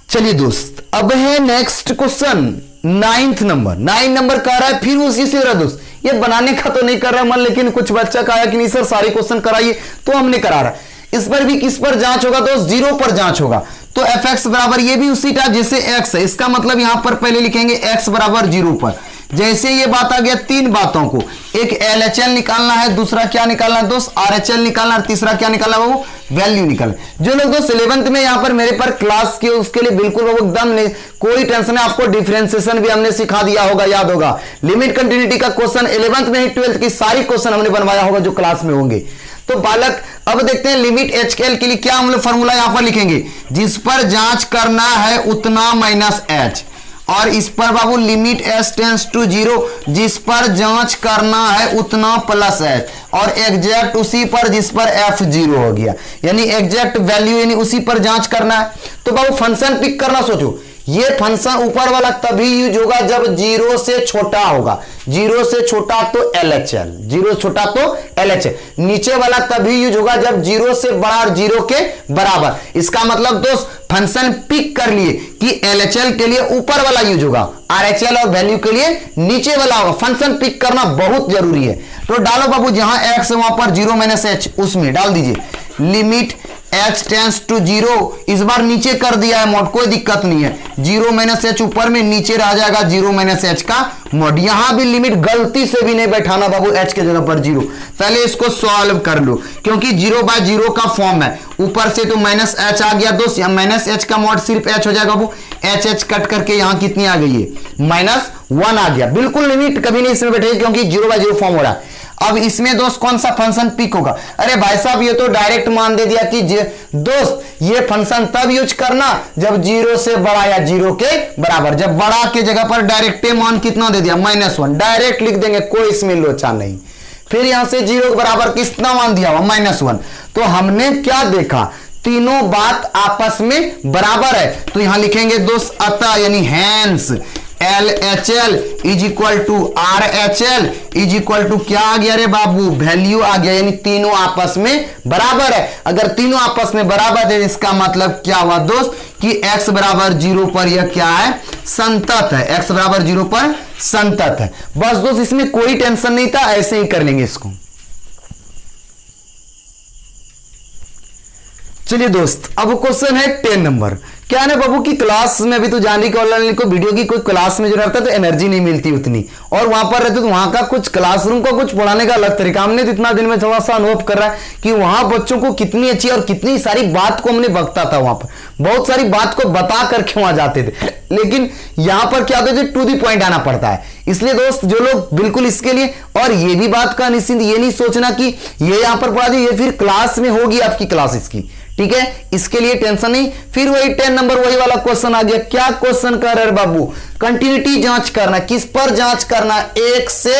चलिए दोस्त अब है next question 9th number, 9 number कह रहा है फिर उसी से रहा दोस्त, ये बनाने का तो नहीं कर रहा मन, लेकिन कुछ बच्चा कहा कि नहीं सर सारे क्वेश्चन कराइए, तो हमने करा रहा, इस पर भी किस पर जांच होगा दोस्त, जीरो पर जांच होगा, तो fx बराबर ये भी उसी का जैसे x है, इसका मतलब यहां पर पहले लिखेंगे x बराबर जीरो पर, जैसे ये बात आ गया 3 बातों को, एक LHL निकालना है, दूसरा क्या निकालना है दोस्त RHL निकालना है, तीसरा क्या निकालना है वो वैल्यू निकालना, जो लोग दोस्त 11th में यहां पर मेरे पर क्लास के उसके लिए बिल्कुल वो एकदम नहीं कोई टेंशन है, आपको डिफरेंशिएशन भी हमने सिखा दिया होगा, याद होगा, लिमिट कंटिन्यूटी का क्वेश्चन 11th में ही 12th की सारी क्वेश्चन हमने बनवाया होगा जो क्लास में होंगे, तो बालक अब देखते हैं लिमिट HKL के लिए क्या हम लोग फॉर्मूला यहां पर लिखेंगे, जिस पर जांच करना है उतना माइनस h, और इस पर बाबू limit s tends to zero, जिस पर जांच करना है उतना प्लस h, और एग्जैक्ट उसी पर जिस पर f जीरो हो गया, यानी एग्जैक्ट वैल्यू यानी उसी पर जांच करना है, तो बाबू फंक्शन पिक करना, सोचो ये फंक्शन ऊपर वाला तभी यूज होगा जब जीरो से छोटा होगा, जीरो से छोटा तो LHL, जीरो छोटा तो LHL, नीचे वाला तभी यूज होगा जब जीरो से बड़ा और जीरो के बराबर, इसका मतलब दोस्त फंक्शन पिक कर लिए कि LHL के लिए ऊपर वाला यूज होगा, RHL और वैल्यू के लिए नीचे वाला होगा, फंक्शन पिक करना बहुत जरूरी है, तो डालो बाबू जहां x है वहां पर जीरो माइनस h उसमें डाल दीजिए, limit h tends to zero, इस बार नीचे कर दिया है मॉड, कोई दिक्कत नहीं है, जीरो माइनस h ऊपर में, नीचे रह जाएगा जीरो माइनस h का मॉड, यहां भी लिमिट गलती से भी नहीं बैठाना बाबू h के जगह पर जीरो, पहले इसको सॉल्व कर लो, क्योंकि जीरो बाय जीरो का फॉर्म है, ऊपर से तो माइनस h आ गया दोस्त, यहां माइनस h का मॉड सिर्फ h हो जाएगा बाबू, h कट करके यहां कितनी आ गई है -1 आ गया, बिल्कुल लिमिट कभी नहीं इसमें बैठेगी क्योंकि जीरो बाय जीरो फॉर्म हो रहा है। अब इसमें दोस्त कौन सा फंक्शन पिक होगा, अरे भाई साहब ये तो डायरेक्ट मान दे दिया कि दोस्त ये फंक्शन तब यूज करना जब जीरो से बड़ा या जीरो के बराबर, जब बड़ा के जगह पर डायरेक्ट मान कितना दे दिया -1, डायरेक्ट लिख देंगे, कोई इसमें लोचा नहीं, फिर यहां से जीरो के बराबर कितना मान दिया हुआ -1, तो हमने क्या देखा तीनों बात आपस में बराबर है, तो यहां लिखेंगे दोस्त अतः यानी hence LHL is equal to RHL is equal to क्या आ गया रे बाबू वैल्यू आ गया, यानी तीनों आपस में बराबर है, अगर तीनों आपस में बराबर है इसका मतलब क्या हुआ दोस्त कि x बराबर जीरो पर यह क्या है संतत है, x बराबर जीरो पर संतत है, बस दोस्त इसमें कोई टेंशन नहीं था, ऐसे ही कर लेंगे इसको। चलिए दोस्त अब क्वेश्चन है 10 नंबर, क्या है बाबू की क्लास में अभी तो जाने की ऑनलाइन को वीडियो की कोई क्लास में जो रहता है तो एनर्जी नहीं मिलती उतनी, और वहां पर रहते तो वहां का कुछ क्लासरूम का कुछ पढ़ाने का अलग तरीका, हमने तो इतना दिन में थोड़ा सा अनुभव कर रहा है कि वहां बच्चों को कितनी अच्छी और कितनी सारी बात को हमने बकता था, वहां पर बहुत सारी बात को बता करके वहां जाते थे, लेकिन यहां पर क्या होता है टू दी पॉइंट आना पड़ता है, इसलिए दोस्त जो लोग बिल्कुल इसके लिए, और ये भी बात का निश्चिंत ये नहीं सोचना कि ये यहां पर पढ़ा दी ये फिर क्लास में होगी आपकी क्लास इसकी, ठीक है, इसके लिए टेंशन नहीं। फिर वही 10 नंबर वही वाला क्वेश्चन आ गया, क्या क्वेश्चन कर रहे बाबू कंटिन्यूटी जांच करना, किस पर जांच करना, एक से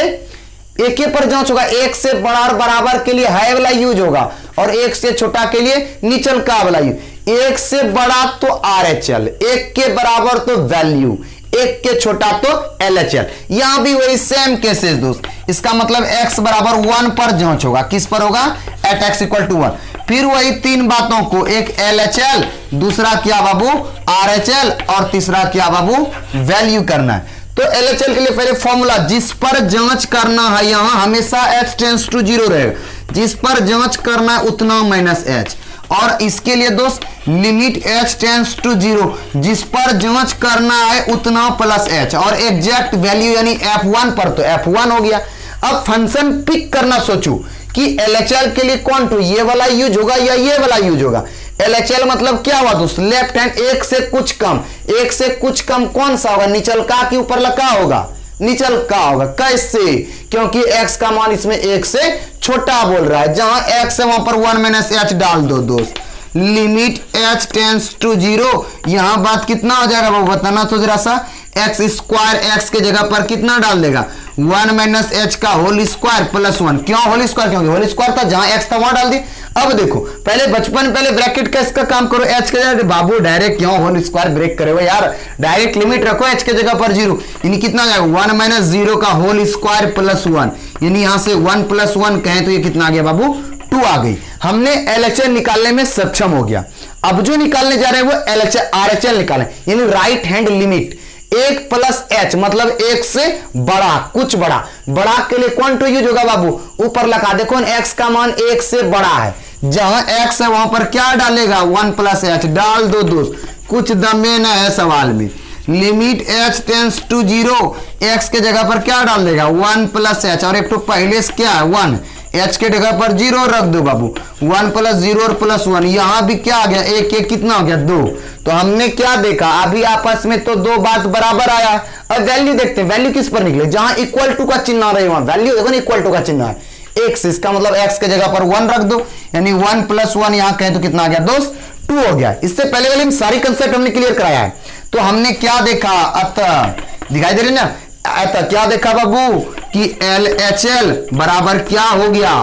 एक के पर जांच होगा, एक से बड़ा और बराबर के लिए हाई वाला यूज होगा और एक से छोटा के लिए नीचल का वाला यूज, एक से बड़ा तो RHL, एक के बराबर तो वैल्यू, एक के छोटा तो LHL। यहां भी वही सेम केसेस दोस्त, इसका मतलब x बराबर 1 पर जांच होगा, किस पर होगा, एट x इक्वल टू 1। फिर वही तीन बातों को, एक LHL, दूसरा क्या बाबू RHL, और तीसरा क्या बाबू वैल्यू करना है। तो LHL के लिए पहले फॉर्मूला, जिस पर जांच करना है, यहां हमेशा h टेंड्स टू 0 रहेगा, जिस पर जांच करना है उतना माइनस h। और इसके लिए दोस्त लिमिट h टेंड्स टू 0, जिस पर जांच करना है उतना प्लस h, और एग्जैक्ट वैल्यू यानी f1 पर तो f1 हो गया। अब फंक्शन पिक करना सोचो कि LHL के लिए कौन टू, ये वाला यूज होगा या ये वाला यूज होगा। LHL मतलब क्या हुआ दोस्त, लेफ्ट हैंड एक से कुछ कम, एक से कुछ कम कौन सा होगा, निचल का कि ऊपर लगा होगा, निचल का होगा। कैसे, क्योंकि x का मान इसमें एक से छोटा बोल रहा है, जहां x है वहां पर 1 माइनस h डाल दो दोस्त। लिमिट h टेंड्स टू 0, यहां बात कितना हो जाएगा वो बताना तो जरा सा, एक्स स्क्वायर एक्स के जगह पर कितना डाल देगा, 1 माइनस h का होल स्क्वायर प्लस 1। क्यों होल स्क्वायर, क्योंकि होल स्क्वायर था, जहां x था वहां डाल दी। अब देखो पहले बचपन पहले ब्रैकेट का इसका काम करो, h के जगह बाबू डायरेक्ट क्यों होल स्क्वायर ब्रेक करे हो यार, डायरेक्ट लिमिट रखो h के जगह पर 0, यानी कितना जाएगा 1 माइनस 0 का होल स्क्वायर प्लस 1, यानी यहां से 1 प्लस 1 कहें तो ये कितना आ गया बाबू 2 आ गई। हमने LHL निकालने में सक्षम हो गया। अब जो निकालने जा रहे हैं वो LHL RHL निकालें, यानी right hand limit 1 plus h मतलब एक से बड़ा, कुछ बड़ा, बड़ा के लिए कौन टू यूज होगा बाबू, ऊपर लगा देखो x का मान 1 से बड़ा है, जहां x है वहां पर क्या डालेगा 1 प्लस h डाल दो दोस्त, कुछ दमे न है सवाल में। Limit h tends to 0, x के जगह पर क्या डाल देगा 1 प्लस h, और एक तो पहले से क्या है 1, h के जगह पर 0 रख दो बाबू, 1 प्लस 0 और प्लस 1, यहां भी क्या आ गया एक एक कितना हो गया 2। तो हमने क्या देखा अभी आपस में तो दो बात बराबर आया। अब वैल्यू देखते हैं, वैल्यू किस पर निकले, जहां इक्वल टू का चिन्ह रहे वहां वैल्यू देखो ना, इक्वल टू का चिन्ह है x, इसका मतलब x के जगह पर 1 रख दो, यानी 1 प्लस 1 यहां कहें तो कितना आ गया दोस्त 2 हो गया। इससे पहले वाले में सारी कंसेप्ट हमने क्लियर कराया है। तो हमने क्या देखा, अतः दिखाई दे रही ना, अतः क्या देखा बाबू कि LHL बराबर क्या हो गया,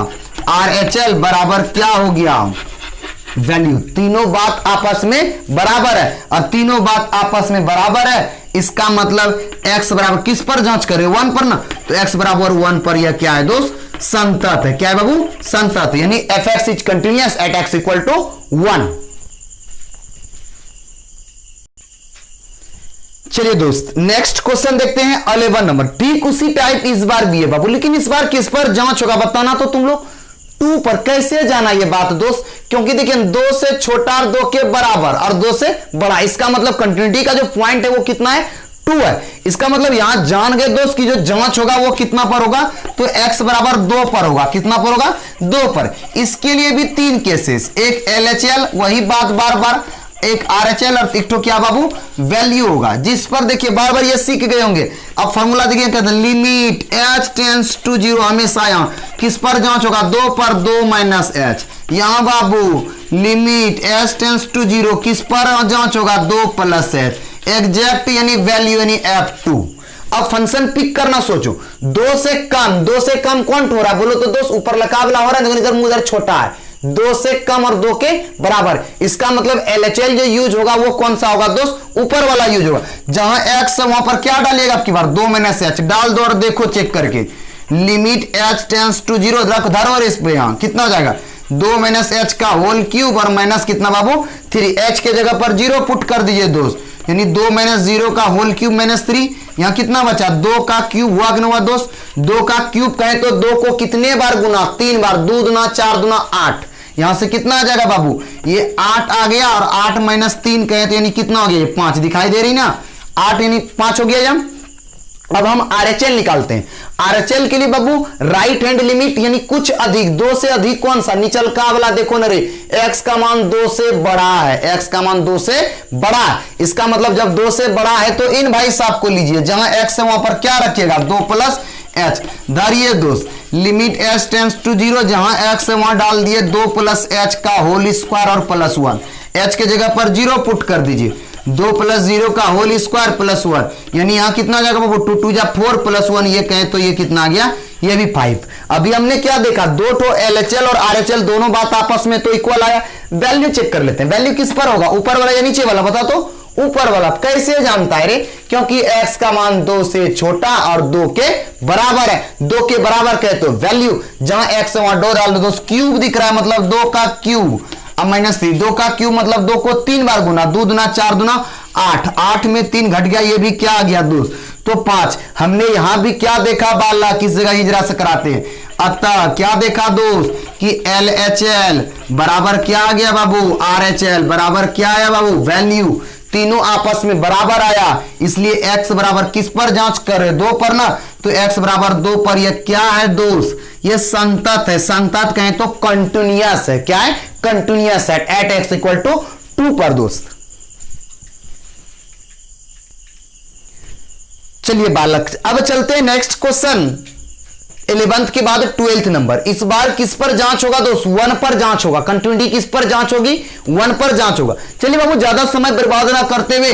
RHL बराबर क्या हो गया वैल्यू, तीनों बात आपस में बराबर है, और तीनों बात आपस में बराबर है, इसका मतलब x बराबर किस पर जांच करें 1 पर ना, तो x बराबर 1 पर यह क्या है दोस्त संतत है, क्या है बाबू संतत, यानी fx is continuous at x equal to 1। चलिए दोस्त नेक्स्ट क्वेश्चन देखते हैं 11 नंबर। ठीक उसी टाइप इस बार भी है बाबू, लेकिन इस बार किस पर जांच होगा बताना तो तुम लोग 2 पर। कैसे जाना ये बात दोस्त, क्योंकि देखिए 2 से छोटा और 2 के बराबर और 2 से बड़ा, इसका मतलब कंटिन्यूटी का जो पॉइंट है वो कितना है 2 है। इसका मतलब यहां जान गए दोस्त की जो जांच होगा वो कितना पर होगा, तो x बराबर 2 पर होगा, कितना पर होगा 2 पर। इसके लिए भी 3 केसेस, एक LHL वही बात बार बार, एक RHL और एक तो क्या बाबू वैल्यू होगा, जिस पर देखिए बार बार ये सीख गए होंगे। अब फॉर्मूला देखिए कहते हैं लिमिट h टेंड्स टू 0, हमेशा यहां किस पर जांच होगा 2 पर, 2 माइनस h, यहां बाबू लिमिट h टेंड्स टू 0 किस पर जांच होगा 2 प्लस h, एग्जैक्ट यानी वैल्यू यानी f2। अब फंक्शन पिक करना सोचो, 2 से कम कौन हो रहा है बोलो तो दोस्त ऊपर लकाबला हो रहा है, इधर मुंह इधर छोटा है, 2 से कम और 2 के बराबर, इसका मतलब LHL जो यूज होगा वो कौन सा होगा दोस्त ऊपर वाला यूज होगा, जहां x है वहां पर क्या डालिएगा आपकी बार 2 माइनस h डाल दो और देखो चेक करके लिमिट h टेंड्स टू 0 रख धरो और इस पे यहां कितना हो जाएगा 2 माइनस h का होल क्यूब और माइनस कितना बाबू 3, h के जगह पर 0 पुट कर दीजिए दोस्त, यानी 2 माइनस 0 का होल क्यूब माइनस 3, यहां कितना बचा 2 का क्यूब हुआ कि नहीं हुआ दोस्त, 2 का क्यूब कहे तो 2 को कितने बार गुना 3 बार, 2 दूना 4 दूना 8, यहां से कितना आ जाएगा बाबू ये 8 आ गया, और 8 माइनस 3 कहे तो यानी कितना हो गया ये 5 दिखाई दे रही ना, 8 यानी 5 हो गया जब। अब हम RHL निकालते हैं। RHL के लिए बाबू राइट हैंड लिमिट यानी कुछ अधिक, 2 से अधिक कौन सा निचल का वाला देखो ना रे, x का मान 2 से बड़ा है, x का मान 2 से बड़ा है, इसका मतलब जब 2 से बड़ा है तो इन भाई साहब को लीजिए, जहां x है वहां पर क्या रखिएगा 2 प्लस h, धरिए दोस्त लिमिट h टेंड्स टू 0, जहां x है वहां डाल दिए 2 प्लस h का होल स्क्वायर और प्लस 1, h के जगह पर 0 पुट कर दीजिए, 2 प्लस 0 का होल स्क्वायर प्लस 1, यानी यहां कितना आ जाएगा बाबू 2 2 जा 4 प्लस 1, ये कहें तो ये कितना आ गया ये भी 5। अभी हमने क्या देखा 2 तो LHL और RHL दोनों बात आपस में तो इक्वल आया, वैल्यू चेक कर लेते हैं, वैल्यू किस पर होगा ऊपर वाला या नीचे वाला बता तो ऊपर वाला कैसे जानता है रे? क्योंकि x का मान 2 से छोटा और 2 के बराबर है। 2 के बराबर कहते हो वैल्यू, जहां x है वहां 2 डाल दो, क्यूब दिख रहा है मतलब 2 का क्यूब। अब -3, 2 का क्यूब मतलब 2 को 3 बार गुना, 2 दूना 4 दूना 8, 8 में 3 घट गया, ये भी क्या आ गया दोस्त, तो 5। हमने यहां भी क्या देखा बाला, किस जगह हिजरा से कराते हैं, अतः क्या देखा दोस्त कि LHL बराबर क्या आ गया बाबू, RHL बराबर क्या आया बाबू, वैल्यू, तीनों आपस में बराबर आया। इसलिए x बराबर किस पर जांच कर रहे, 2 पर ना, तो x बराबर 2 पर यह क्या है दोस्त, ये संतत है। संतत कहें तो कंटिन्यूअस है, क्या है, कंटिन्यूअस है एट x इक्वल टू 2 पर दोस्त। चलिए बालक, अब चलते हैं नेक्स्ट क्वेश्चन, 11th के बाद 12th नंबर। इस बार किस पर जांच होगा दोस्त, 1 पर जांच होगा। कंटिन्यूटी किस पर जांच होगी, 1 पर जांच होगा। चलिए बाबू ज्यादा समय बर्बाद ना करते हुए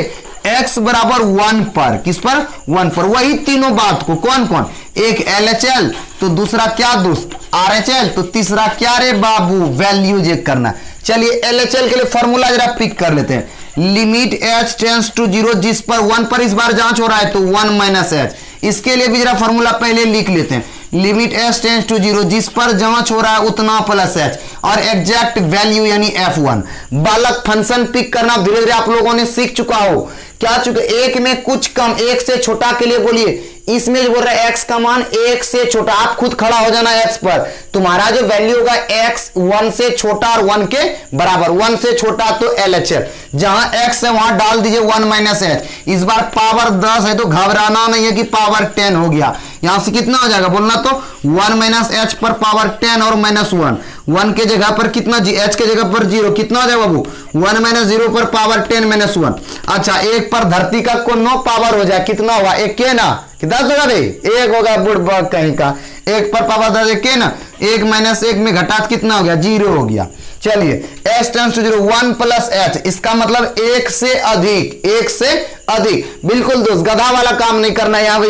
x बराबर 1 पर, किस पर, 1 पर, वही तीनों बात को, कौन कौन, एक LHL, तो दूसरा क्या दोस्त RHL, तो तीसरा क्या रे बाबू, वैल्यू चेक करना। चलिए LHL के लिए फॉर्मूला जरा पिक कर लेते हैं, लिमिट h टेंड्स टू 0, जिस पर 1 पर इस बार जांच हो रहा है तो 1 - h। इसके लिए भी जरा फॉर्मूला पहले लिख लेते हैं, लिमिट h टेंड्स टू 0, जिस पर जांच हो रहा है उतना प्लस h, और एग्जैक्ट वैल्यू यानी f1। बालक फंक्शन पिक करना धीरे धीरे आप लोगों ने सीख चुका हो, क्या चुके, एक में कुछ कम, एक से छोटा के लिए बोलिए, इसमें जो बोल रहा है x का मान 1 से छोटा, आप खुद खड़ा हो जाना x पर, तुम्हारा जो वैल्यू होगा x 1 से छोटा और 1 के बराबर, 1 से छोटा तो LHL, जहां x है वहां डाल दीजिए 1 - h। इस बार पावर 10 है तो घबराना नहीं है कि पावर 10 हो गया, यहां से कितना हो जाएगा बोलना, तो 1 - h पर पावर 10 और -1, 1 के जगह पर कितना, h के जगह पर 0, कितना हो जाएगा बाबू, 1 - 0 पर पावर 10 - 1। अच्छा, एक पर धरती का कोनो पावर हो जाए, कितना हुआ, 1 के ना, कितना होगा भाई, 1 होगा, बुढ़ कहीं का, 1 पर पावर 10 1 के ना, 1 - 1 में घटा कितना हो गया, 0 हो गया। चलिए h टेंड्स टू 0, 1 + h, इसका मतलब 1 से अधिक, 1 से अधिक, बिल्कुल दोस्त गधा वाला काम नहीं करना, यहां पे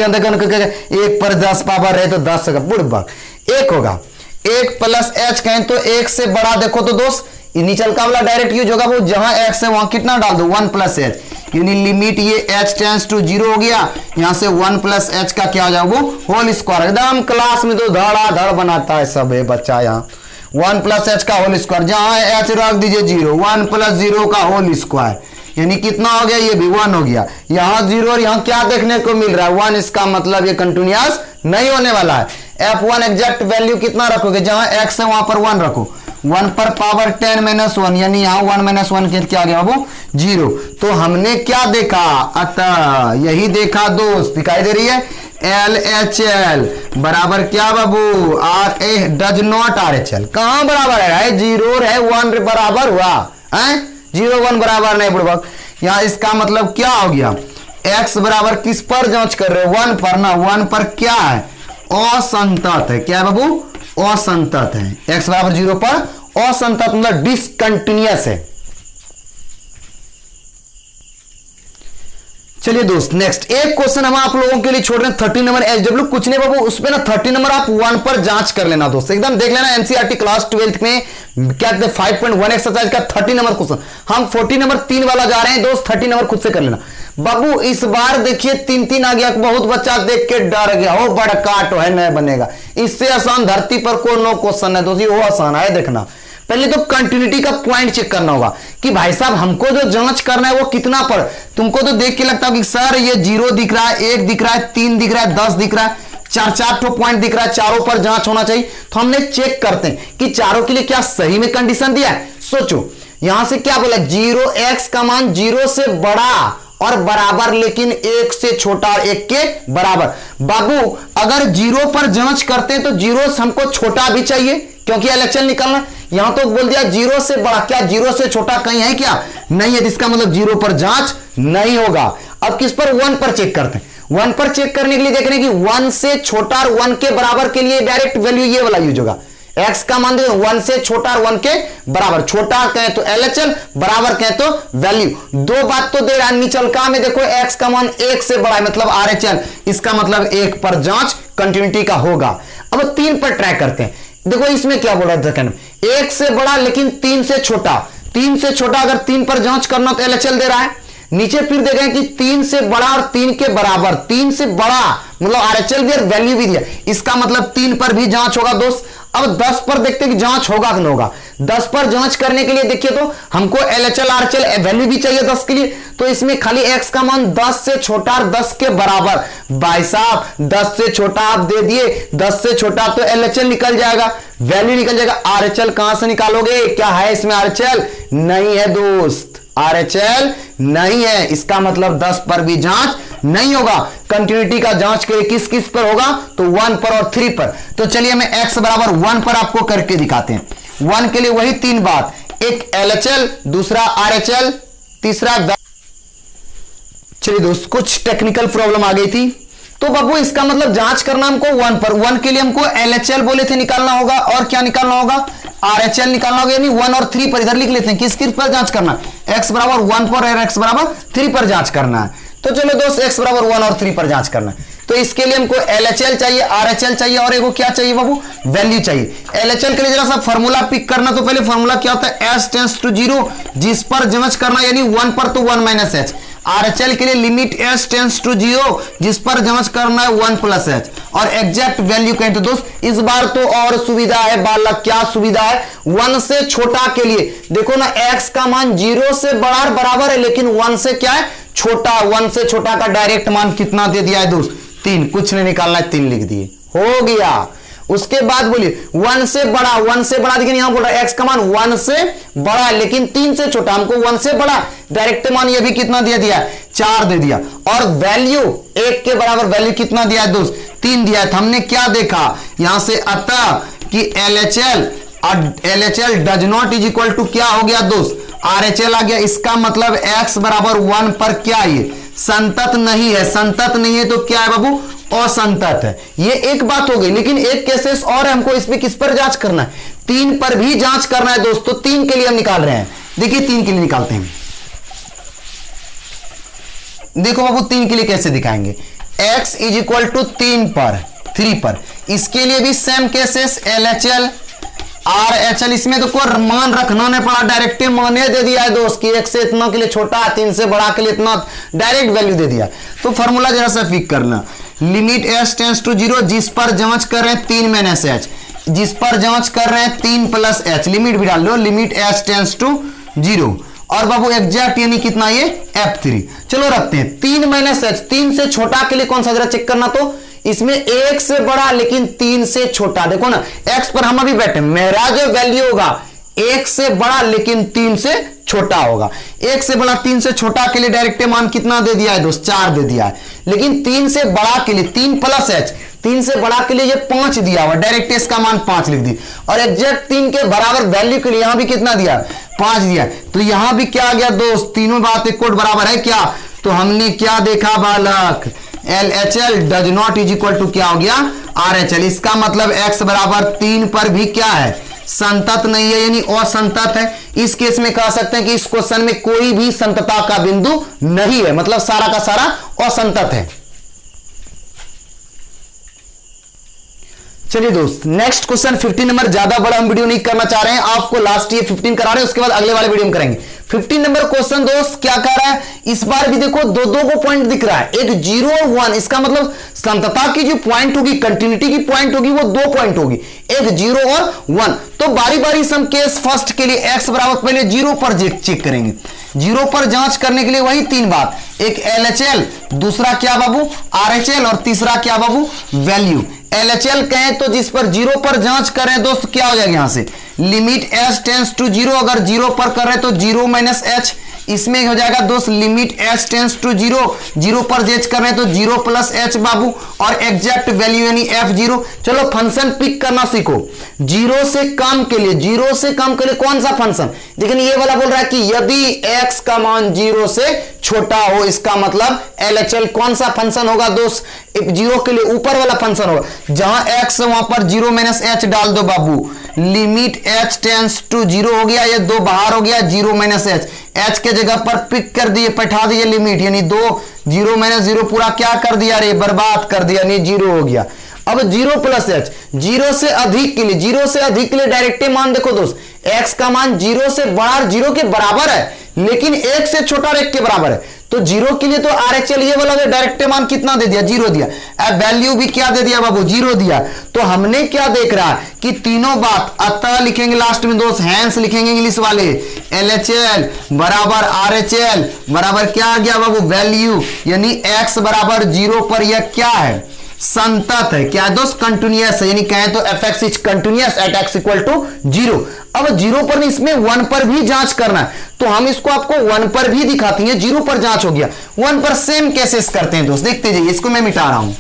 1 पर 10 पावर है तो 10 होगा, बुढ़ 1 होगा। 1 + h कहें तो 1 से बड़ा, देखो तो दोस्त नीचल का वाला डायरेक्ट यूज होगा, वो जहां x है वहां कितना डाल दो, 1 + h, यानी लिमिट ये h टेंड्स टू 0 हो गया, यहां से 1 + h का क्या हो जाए, वो होल स्क्वायर। एकदम क्लास में तो धड़ाधड़ बनाता है सब है बच्चा, यहाँ 1 + h का होल स्क्वायर, जहां h रख दीजिए 0, 1 + 0 का होल स्क्वायर, यानी कितना हो गया, ये भी 1 हो गया। यहाँ 0 और यहाँ क्या देखने को मिल रहा है, 1, इसका मतलब ये कंटिन्यूअस नहीं होने वाला है। f1 एग्जैक्ट वैल्यू कितना रखोगे, जहां x है वहां पर 1 रखो, 1 पर पावर 10 - 1, यानी यहाँ 1 - 1 के क्या आ गया बाबू, 0। तो हमने क्या देखा, अतः यही देखा दोस्त, दिखाई दे रही है, LHL बराबर क्या बाबू, डज नॉट RHL, कहां बराबर है, 0 है, 1 बराबर हुआ है, 0 1 बराबर नहीं बुढ़बक। यहाँ इसका मतलब क्या हो गया, x बराबर किस पर जांच कर रहे हो, 1 पर ना, 1 पर क्या है, असंतत है, क्या है बाबू, असंतत है, x बराबर 0 पर असंतत मतलब डिसकंटिन्यूअस है। चलिए दोस्त नेक्स्ट एक क्वेश्चन हम आप लोगों के लिए छोड़ रहे हैं, 30 नंबर SW, कुछ नहीं बाबू उसमें ना 30 नंबर आप 1 पर जांच कर लेना दोस्त, एकदम देख लेना, NCERT क्लास 12th में क्या कहते हैं 5.1 एक्सरसाइज का 30 नंबर क्वेश्चन, हम 40 नंबर 3 वाला जा रहे हैं दोस्त, 30 नंबर खुद से कर लेना बाबू। इस बार देखिए 3 आ गया, बहुत बच्चा देख के डर गया, हो बड़ा काट है नहीं बनेगा, इससे आसान धरती पर कोई नो क्वेश्चन है दोस्त, वो आसान है। देखना पहले तो कंटिन्यूटी का पॉइंट चेक करना होगा कि भाई साहब हमको जो जांच करना है वो कितना पर, तुमको तो देख के लगता है कि सर ये 0 दिख रहा है, 1 दिख रहा है, 3 दिख रहा है, 10 दिख रहा है, 4 ठो पॉइंट दिख रहा है, चारों पर जांच होना चाहिए। तो हमने चेक करते हैं कि चारों के लिए क्या सही में कंडीशन दिया है। सोचो यहां से क्या बोला, 0 x का मान 0 से बड़ा और बराबर लेकिन 1 से छोटा और 1 के बराबर। बाबू अगर 0 पर जांच करते हैं तो 0 हमको छोटा भी चाहिए क्योंकि LHL निकालना, यहां तो बोल दिया 0 से बड़ा, क्या 0 से छोटा कहीं है क्या, नहीं है, इसका मतलब 0 पर जांच नहीं होगा। अब किस पर, 1 पर चेक करते हैं। 1 पर चेक करने के लिए देख रहे हैं कि 1 से छोटा और 1 के बराबर के लिए डायरेक्ट वैल्यू ये वाला यूज होगा, x का मान देखो 1 से छोटा और 1 के बराबर, छोटा कहें तो LHL, बराबर कहें तो वैल्यू। दो बात तो दे रहा है, निचलका में देखो x का मान 1 से बड़ा है मतलब RHL, इसका मतलब 1 पर जांच कंटिन्यूटी का होगा। अब 3 पर ट्राई करते हैं, देखो इसमें क्या बोल रहा था, 1 से बड़ा लेकिन 3 से छोटा, 3 से छोटा अगर 3 पर जांच करना तो LHL दे रहा है, नीचे फिर देखें कि 3 से बड़ा और 3 के बराबर, 3 से बड़ा मतलब आरएचएल भी और वैल्यू भी दिया, इसका मतलब 3 पर भी जांच होगा दोस्त। अब 10 पर देखते हैं कि जांच होगा कि नहीं होगा। 10 पर जांच करने के लिए देखिए तो हमको एलएचएल आरएचएल वैल्यू भी चाहिए 10 के लिए, तो इसमें खाली x का मान 10 से छोटा और 10 के बराबर। भाई साहब 10 से छोटा आप दे दिए, 10 से छोटा तो एलएचएल निकल जाएगा, वैल्यू निकल जाएगा। आरएचएल कहां से निकालोगे, क्या है इसमें आरएचएल? नहीं है दोस्त, आरएचएल नहीं है, इसका मतलब 10 पर भी जांच नहीं होगा। कंटिन्यूटी का जांच के किस किस पर होगा, तो 1 पर और 3 पर। तो चलिए मैं x बराबर 1 पर आपको करके दिखाते हैं। 1 के लिए वही 3 बात, एक एलएचएल, दूसरा आरएचएल, तीसरा। चलिए दोस्त कुछ टेक्निकल प्रॉब्लम आ गई थी, तो बाबू इसका मतलब जांच करना हमको 1 पर। 1 के लिए हमको एलएचएल बोले थे निकालना होगा, और क्या निकालना होगा, आरएचएल निकालना होगा। यानी 1 और 3 पर इधर लिख लेते हैं, किस किस पर जांच करना, x बराबर 1 पर और x बराबर 3 पर जांच करना है। तो चलो दोस्त x बराबर 1 और 3 पर जांच करना है, तो इसके लिए हमको एलएचएल चाहिए, आरएचएल चाहिए, और एगो क्या चाहिए बाबू, वैल्यू चाहिए। एलएचएल के लिए जरा सा फॉर्मूला पिक करना, तो पहले फॉर्मूला क्या होता है, s टेंड्स टू 0, जिस पर जांच करना, यानी 1 पर तो 1 माइनस h। आरएचएल के लिए लिमिट s टेंड्स टू 0, जिस पर जांच करना है 1 प्लस h। और एग्जैक्ट वैल्यू कहें तो दोस्त इस बार तो और सुविधा है बालक, क्या सुविधा है, 1 से छोटा के लिए देखो ना, x का मान 0 से बड़ा और बराबर है, लेकिन 1 से क्या है, छोटा। 1 से छोटा का डायरेक्ट मान कितना दे दिया है दोस्त, 3, कुछ नहीं निकालना है, 3 लिख दिए, हो गया। उसके बाद बोलिए 1 से बड़ा, 1 से बड़ा, लेकिन यहां बोल रहा है x का मान 1 से बड़ा है लेकिन 3 से छोटा, हमको 1 से बड़ा डायरेक्ट मान ये भी कितना दे दिया, 4 दे दिया। और वैल्यू 1 के बराबर वैल्यू कितना दिया है दोस्त, 3 दिया है। तो हमने क्या देखा यहां से, अतः कि LHL does not is equal to क्या हो गया दोस्त, आरएचएल आ गया। इसका मतलब x बराबर 1 पर क्या ये संतत नहीं है, संतत नहीं है तो क्या है बाबू, असंतत है। ये एक बात हो गई, लेकिन एक केसेस और है, हमको इसमें किस पर जांच करना है, 3 पर भी जांच करना है दोस्तों। 3 के लिए हम निकाल रहे हैं, देखिए 3 के लिए निकालते हैं। देखो बाबू 3 के लिए कैसे दिखाएंगे, x इज इक्वल टू 3 पर 3 पर, इसके लिए भी सेम केसेस एलएचएल आरएचएल, इसमें तो कोई मान रखना नहीं पड़ा, डायरेक्ट माने दे दिया है दोस्त कि 1 से इतना के लिए छोटा, 3 से बड़ा के लिए इतना, डायरेक्ट वैल्यू दे दिया। तो फॉर्मूला जरा सा फिक्स करना, लिमिट s टेंड्स टू 0, जिस पर जांच कर रहे हैं 3 माइनस h, जिस पर जांच कर रहे हैं 3 प्लस h, लिमिट भी डाल दो, लिमिट s टेंड्स टू 0। और बाबू एग्जैक्ट यानी कितना, ये f3। चलो रखते हैं 3 माइनस h, 3 से छोटा के लिए कौन सा, जरा चेक करना, तो इसमें 1 से बड़ा लेकिन 3 से छोटा। देखो ना x पर हम अभी बैठे, मेरा जो वैल्यू होगा 1 से बड़ा लेकिन 3 से छोटा होगा। 1 से बड़ा 3 से छोटा के लिए डायरेक्ट मान कितना दे दिया है दोस्त, 4 दे दिया है। लेकिन 3 से बड़ा के लिए 3 प्लस h, 3 से बड़ा के लिए ये 5 दिया हुआ, डायरेक्ट इसका मान 5 लिख दी। और एग्जैक्ट 3 के बराबर वैल्यू के लिए यहां भी कितना दिया, 5 दिया। तो यहां भी क्या आ गया दोस्त, तीनों बात एक कोड बराबर है क्या। तो हमने क्या देखा बालक, LHL does not is equal to क्या हो गया, आरएचएल। इसका मतलब x बराबर 3 पर भी क्या है, संतत नहीं है, यानी असंतत है। इस केस में कह सकते हैं कि इस क्वेश्चन में कोई भी संतता का बिंदु नहीं है, मतलब सारा का सारा असंतत है। चलिए दोस्त नेक्स्ट क्वेश्चन 15 नंबर, ज्यादा बड़ा हम वीडियो नहीं करना चाह रहे हैं, आपको लास्ट ये 15 करा रहे हैं, उसके बाद अगले वाले वीडियो में करेंगे। 15 नंबर क्वेश्चन दोस्त क्या कह रहा है, इस बार भी देखो दो को पॉइंट दिख रहा है, एक 0 और 1, इसका मतलब संतता की जो पॉइंट होगी, कंटिन्यूटी की पॉइंट होगी, वो 2 पॉइंट होगी, एक 0 और 1। तो बारी बारी हम केस फर्स्ट के लिए x बराबर पहले 0 पर चेक करेंगे। 0 पर जांच करने के लिए वही 3 बात, एक एलएचएल, दूसरा क्या बाबू आरएचएल, और तीसरा क्या बाबू वैल्यू। एलएचएल कहें तो जिस पर 0 पर जांच करें दोस्त क्या हो जाएगा, यहां से लिमिट s टेंड्स टू 0, अगर 0 पर कर रहे तो 0 माइनस h, इसमें हो जाएगा दोस्त लिमिट s टेंड्स टू 0, 0 पर जेच कर रहे हैं तो 0 प्लस h बाबू, और एग्जैक्ट वैल्यू यानी f0। चलो फंक्शन पिक करना सीखो, 0 से कम के लिए, 0 से कम के लिए कौन सा फंक्शन, लेकिन ये वाला बोल रहा है कि यदि x का मान 0 से छोटा हो, इसका मतलब एलएचएल कौन सा फंक्शन होगा दोस्त, 0 के लिए ऊपर वाला फंक्शन होगा, जहां x वहां पर 0 माइनस h डाल दो बाबू, लिमिट h टेंड्स टू 0 हो गया, ये 2 बाहर हो गया, 0 माइनस h, h के जगह पर पिक कर दिए, बैठा दिए लिमिट, यानी 2 0 माइनस 0 पूरा क्या कर दिया रे, बर्बाद कर दिया, यानी 0 हो गया। अब 0 प्लस h, 0 से अधिक के लिए, 0 से अधिक के लिए डायरेक्ट मान देखो दोस्त, x का मान 0 से बड़ा और 0 के बराबर है, लेकिन 1 से छोटा और 1 के बराबर है, तो जीरो के लिए तो RHL ये वाला डायरेक्ट मान कितना दे दिया, जीरो दिया। अब वैल्यू भी क्या दे दिया बाबू, जीरो दिया। तो हमने क्या देख रहा है कि तीनों बात अतः लिखेंगे लास्ट में दोस्त, हैंस लिखेंगे इंग्लिश वाले, LHL बराबर RHL बराबर क्या आ गया बाबू, वैल्यू, यानी x बराबर जीरो पर यह क्या है, संतत है। क्या दोस्त, कंटिन्यूअस है, यानी कहें तो fx is continuous at x equal to zero. अब जीरो पर नहीं, इसमें वन पर भी जांच करना है, तो हम इसको आपको वन पर भी दिखाते हैं। जीरो पर जांच हो गया, वन पर सेम केसेस करते हैं दोस्त, देखते जाइए। इसको मैं मिटा रहा हूं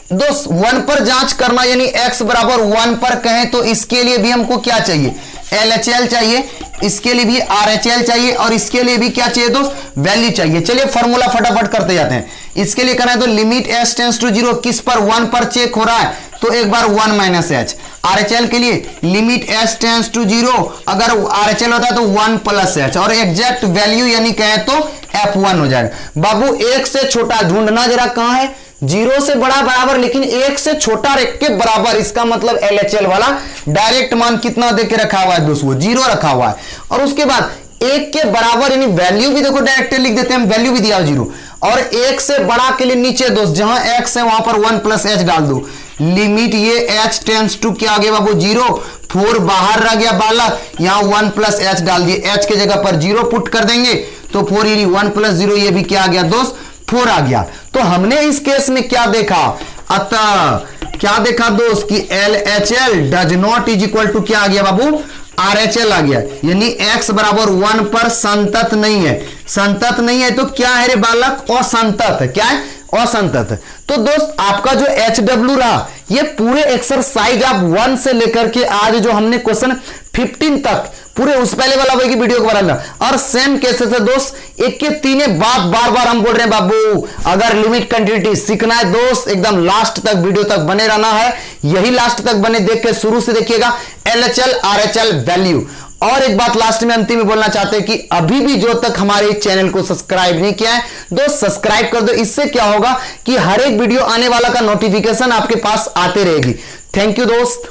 दोस्त, वन पर जांच करना यानी x बराबर वन पर कहें तो इसके लिए भी हमको क्या चाहिए, LHL चाहिए, इसके लिए भी RHL चाहिए, और इसके लिए भी क्या चाहिए दोस्त, वैल्यू चाहिए। चलिए फॉर्मूला फटाफट करते जाते हैं। इसके लिए करना है तो limit s tends to zero, किस पर, वन पर चेक हो रहा है, तो एक बार 1 माइनस h। RHL के लिए limit s tends to zero, अगर RHL होता है तो 1 प्लस h, और एग्जैक्ट वैल्यू यानी कहें तो F1 हो जाएगा। बाबू एक से छोटा ढूंढना जरा, कहां है, जीरो से बड़ा बराबर, लेकिन एक से छोटा के बराबर, इसका मतलब LHL वाला डायरेक्ट मान कितना देके रखा हुआ है दोस्त, वो जीरो रखा हुआ है। और उसके बाद एक के बराबर यानी वैल्यू भी देखो डायरेक्ट लिख देते हैं, वैल्यू भी दिया जीरो। और एक से बड़ा के लिए नीचे दोस्त जहां x है वहां पर 1 प्लस h डाल दो, लिमिट ये h टेंड्स टू क्या आ गया बाबू, जीरो, 4 बाहर रह गया बालक, यहां 1 प्लस h डाल दिए, h के जगह पर जीरो पुट कर देंगे तो 4 यानी 1 प्लस जीरो, ये भी क्या आ गया दोस्त, 4 आ गया। तो हमने इस केस में क्या देखा, अतः क्या देखा दोस्त कि LHL does not is equal to क्या आ गया बाबू, RHL आ गया, यानी x बराबर 1 पर संतत नहीं है। संतत नहीं है तो क्या है रे बालक, असंतत है। क्या है, असंतत। तो दोस्त आपका जो HW रहा, ये पूरे एक्सरसाइज आप 1 से लेकर के आज जो हमने क्वेश्चन 15 तक पूरे उस पहले वाला वही की वीडियो को बनाना, और सेम केसेस है दोस्त, एक के तीन बात बार बार हम बोल रहे हैं बाबू, अगर लिमिट कंटिन्यूटी सीखना है दोस्त एकदम लास्ट तक वीडियो तक बने रहना है, यही लास्ट तक बने, देख के शुरू से देखिएगा LHL RHL वैल्यू। और एक बात लास्ट में अंतिम में बोलना चाहते हैं कि अभी भी जो तक हमारे चैनल को सब्सक्राइब नहीं किया है दोस्त सब्सक्राइब कर दो, इससे क्या होगा कि हर एक वीडियो आने वाला का नोटिफिकेशन आपके पास आते रहेगी। थैंक यू दोस्त।